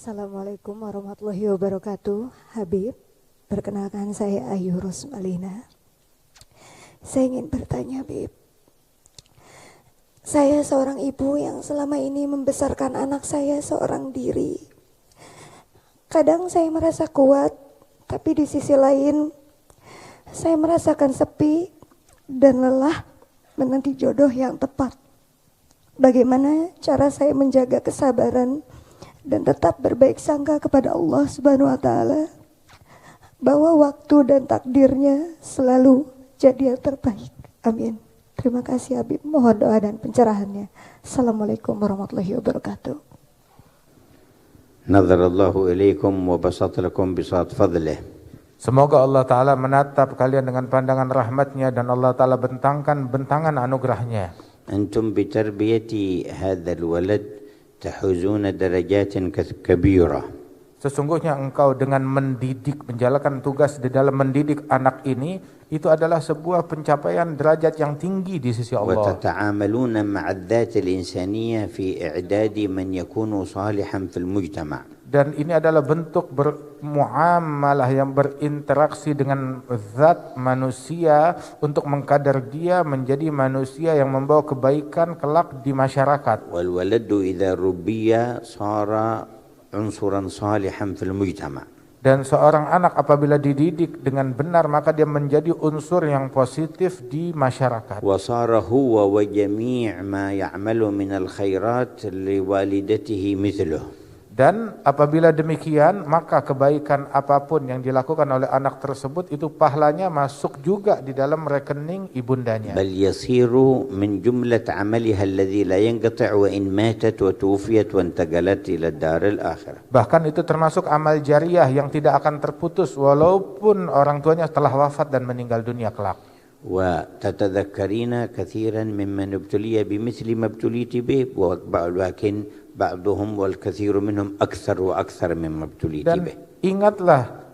Assalamualaikum warahmatullahi wabarakatuh. Habib, perkenalkan saya Ayu Rosmalina. Saya ingin bertanya, Habib. Saya seorang ibu yang selama ini membesarkan anak saya seorang diri. Kadang saya merasa kuat, tapi di sisi lain saya merasakan sepi dan lelah menanti jodoh yang tepat. Bagaimana cara saya menjaga kesabaran dan tetap berbaik sangka kepada Allah Subhanahu wa taala bahwa waktu dan takdirnya selalu jadi yang terbaik. Amin. Terima kasih Habib, mohon doa dan pencerahannya. Assalamualaikum warahmatullahi wabarakatuh. Nazarallahu ilaikum wa basata lakum bisat fadlih. Semoga Allah Ta'ala menatap kalian dengan pandangan rahmatnya dan Allah Ta'ala bentangkan bentangan anugerahnya. Antum bitarbiyati hadzal walad tahuzuna darajatin kabira. Sesungguhnya engkau dengan mendidik, menjalankan tugas di dalam mendidik anak ini, itu adalah sebuah pencapaian derajat yang tinggi di sisi Allah. Wa tata'amaluna ma'adzat al-insaniyah fi i'dadi man yakunu salihan fil mujtama'. Dan ini adalah bentuk bermuamalah yang berinteraksi dengan zat manusia untuk mengkadar dia menjadi manusia yang membawa kebaikan kelak di masyarakat. Wal waladu idza rubbiya sara unsuran salihan fil mujtama'. Dan seorang anak apabila dididik dengan benar maka dia menjadi unsur yang positif di masyarakat. Wa sara huwa wa jami' ma ya'malu min al khairat li walidatihi mithluhu. Dan apabila demikian maka kebaikan apapun yang dilakukan oleh anak tersebut itu pahalanya masuk juga di dalam rekening ibundanya. Bal yasiru min jumlat 'amaliha alladhi la yanqati' wa in matat wa tuwfiyat wa intaqalat ila daril akhirah. Bahkan itu termasuk amal jariah yang tidak akan terputus walaupun orang tuanya telah wafat dan meninggal dunia kelak. Wa tatadhakkarina kathiran mimman ibtuliya bimithli ma ibtuliti bih wa walakin ba'duhum wal kathiru minhum akthar wa akthar mimma ibtuliti Dan bih. ingatlah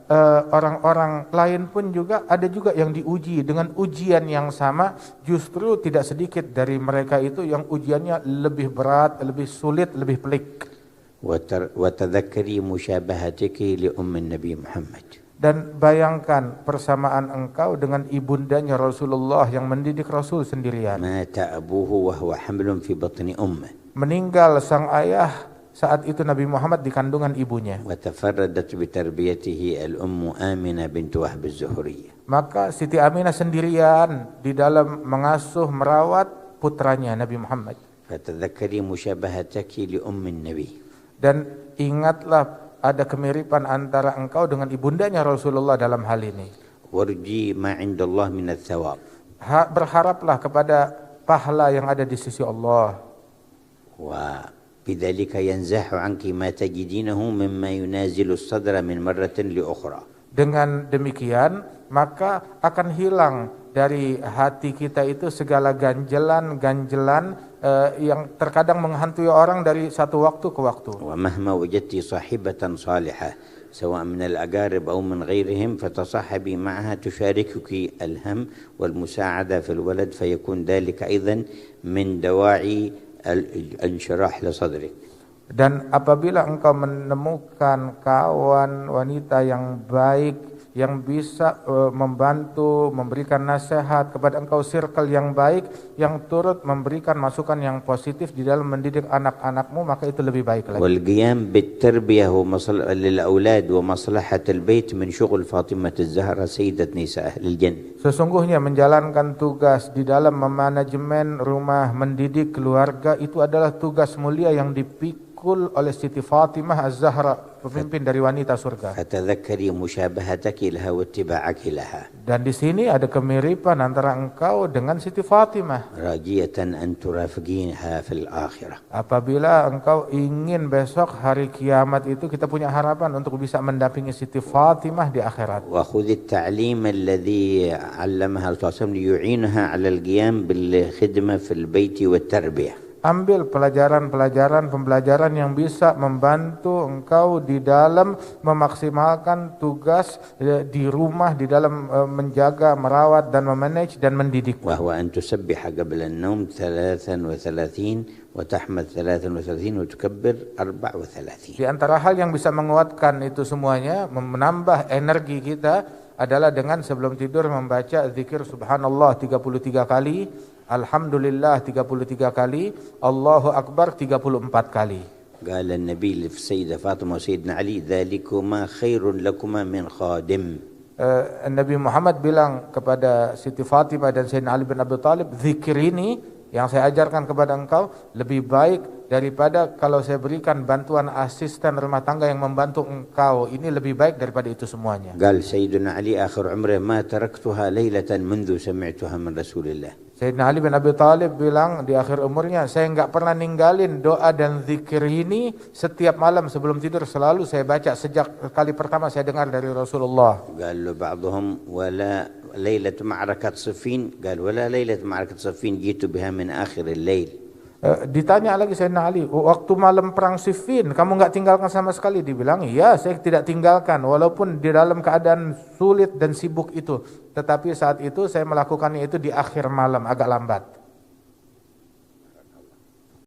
orang-orang lain pun juga ada juga yang diuji dengan ujian yang sama, justru tidak sedikit dari mereka itu yang ujiannya lebih berat, lebih sulit, lebih pelik. Wa tadhakkari musyabahatiki li ummi Nabi Muhammad. Dan bayangkan persamaan engkau dengan ibundanya Rasulullah yang mendidik Rasul sendirian. Mata abuhu wa huwa hamlun fi batni ummih. Meninggal sang ayah saat itu Nabi Muhammad di kandungan ibunya. Wa tafarradat bi tarbiyatihi al-ummu Aminah bint Wahb az-Zuhriyah. Maka Siti Aminah sendirian di dalam mengasuh merawat putranya Nabi Muhammad. Fatadhakkari musyabahataki li ummi Nabi. Dan ingatlah ada kemiripan antara engkau dengan ibundanya Rasulullah dalam hal ini. Warji ma 'inda Allah min ats-tsawab. Berharaplah kepada pahala yang ada di sisi Allah. Wa bidzalika yanzahu 'anki ma tajidinahu mimma yunazilu as-sadra min marratin li ukhra. Dengan demikian maka akan hilang dari hati kita itu segala ganjelan-ganjelan yang terkadang menghantui orang dari satu waktu ke waktu. Wa mahma wajadti sahibatan salihah سواء من الأقارب أو من غيرهم فتصاحبي معها تشاركك الهم والمساعدة في الولد فيكون ذلك أيضا من دواعي الانشراح لصدرك. Dan apabila engkau menemukan kawan wanita yang baik yang bisa membantu, memberikan nasihat kepada engkau, circle yang baik yang turut memberikan masukan yang positif di dalam mendidik anak-anakmu, maka itu lebih baik lagi. والقيام بالتربية للأولاد ومصلحة البيت من شغل فاطمة الزهرا سيدة نساء أهل الجنة. Sesungguhnya menjalankan tugas di dalam memanajemen rumah, mendidik keluarga itu adalah tugas mulia yang dipikul oleh Siti Fatimah Az-Zahra, pemimpin dari wanita surga. فتذكري مشابهتك لها واتباعك لها. Dan di sini ada kemiripan antara engkau dengan Siti Fatimah. راجية أن ترافقينها في الآخرة. Apabila engkau ingin besok hari kiamat itu kita punya harapan untuk bisa mendampingi Siti Fatimah di akhirat. وخذ التعليم الذي علمها الرسول صلى الله عليه وسلم ليعينها على القيام بالخدمة في البيت والتربية. Ambil pembelajaran yang bisa membantu engkau di dalam memaksimalkan tugas di rumah, di dalam menjaga, merawat dan memanage dan mendidik. وهو أن تسبح قبل النوم 33 وتحمد 33 وتكبر 34. Di antara hal yang bisa menguatkan itu semuanya, menambah energi kita adalah dengan sebelum tidur membaca zikir subhanallah 33 kali, alhamdulillah 33 kali, Allahu akbar 34 kali. قال النبي للسيدة فاطمة وسيدنا علي ذلكما خير لكما من خادم. Nabi Muhammad bilang kepada Siti Fatimah dan Sayyidina Ali bin Abi Thalib, zikir ini yang saya ajarkan kepada engkau lebih baik daripada kalau saya berikan bantuan asisten rumah tangga yang membantu engkau. Ini lebih baik daripada itu semuanya. قال سيدنا علي آخر عمره ما تركتها ليلة منذ سمعتها من رسول الله. Sayyidina Ali bin Abi Thalib bilang di akhir umurnya, saya enggak pernah ninggalin doa dan zikir ini setiap malam sebelum tidur, selalu saya baca sejak kali pertama saya dengar dari Rasulullah. قال له بعضهم ولا ليلة معركة صفين قال ولا ليلة معركة صفين جئت بها من آخر الليل. Ditanya lagi Sayyidina Ali, waktu malam perang Siffin kamu enggak tinggalkan sama sekali? Dibilang, iya saya tidak tinggalkan walaupun di dalam keadaan sulit dan sibuk itu, tetapi saat itu saya melakukannya itu di akhir malam agak lambat.